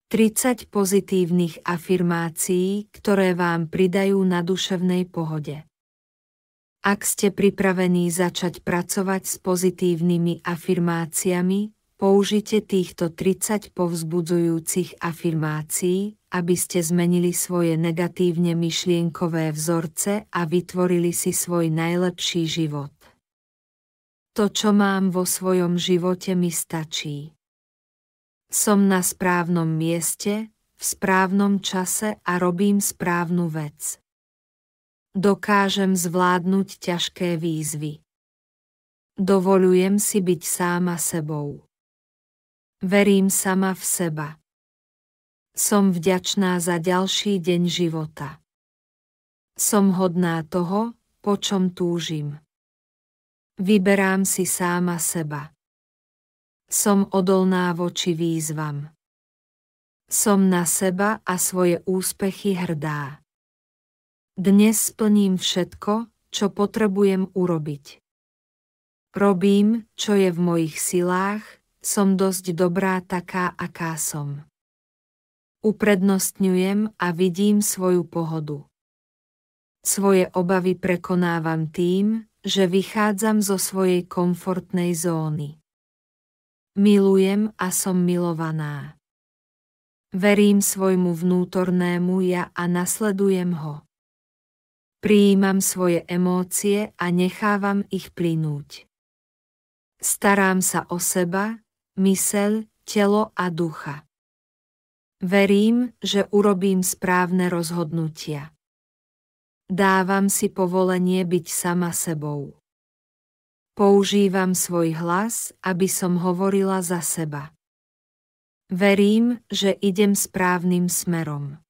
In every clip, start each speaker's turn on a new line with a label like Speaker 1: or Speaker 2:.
Speaker 1: 30 pozitívnych afirmácií, ktoré vám pridajú na duševnej pohode. Ak ste pripravení začať pracovať s pozitívnymi afirmáciami, použite týchto 30 povzbudzujúcich afirmácií, aby ste zmenili svoje negatívne myšlienkové vzorce a vytvorili si svoj najlepší život. To, čo mám vo svojom živote, mi stačí. Som na správnom mieste, v správnom čase a robím správnu vec. Dokážem zvládnuť ťažké výzvy. Dovoľujem si byť sama sebou. Verím sama v seba. Som vďačná za ďalší deň života. Som hodná toho, po čom túžim. Vyberám si sama seba. Som odolná voči výzvam. Som na seba a svoje úspechy hrdá. Dnes splním všetko, čo potrebujem urobiť. Robím, čo je v mojich silách, som dosť dobrá taká, aká som. Uprednostňujem a vidím svoju pohodu. Svoje obavy prekonávam tým, že vychádzam zo svojej komfortnej zóny. Milujem a som milovaná. Verím svojmu vnútornému ja a nasledujem ho. Prijímam svoje emócie a nechávam ich plynúť. Starám sa o seba, myseľ, telo a ducha. Verím, že urobím správne rozhodnutia. Dávam si povolenie byť sama sebou. Používam svoj hlas, aby som hovorila za seba. Verím, že idem správnym smerom.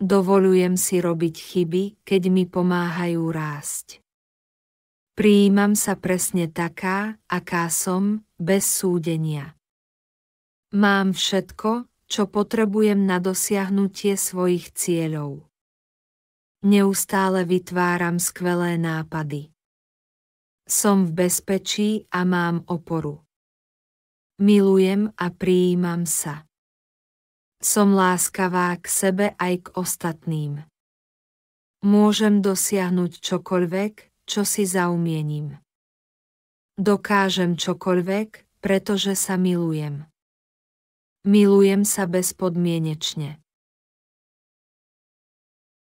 Speaker 1: Dovoľujem si robiť chyby, keď mi pomáhajú rásť. Prijímam sa presne taká, aká som, bez súdenia. Mám všetko, čo potrebujem na dosiahnutie svojich cieľov. Neustále vytváram skvelé nápady. Som v bezpečí a mám oporu. Milujem a prijímam sa. Som láskavá k sebe aj k ostatným. Môžem dosiahnuť čokoľvek, čo si zaumiením. Dokážem čokoľvek, pretože sa milujem. Milujem sa bezpodmienečne.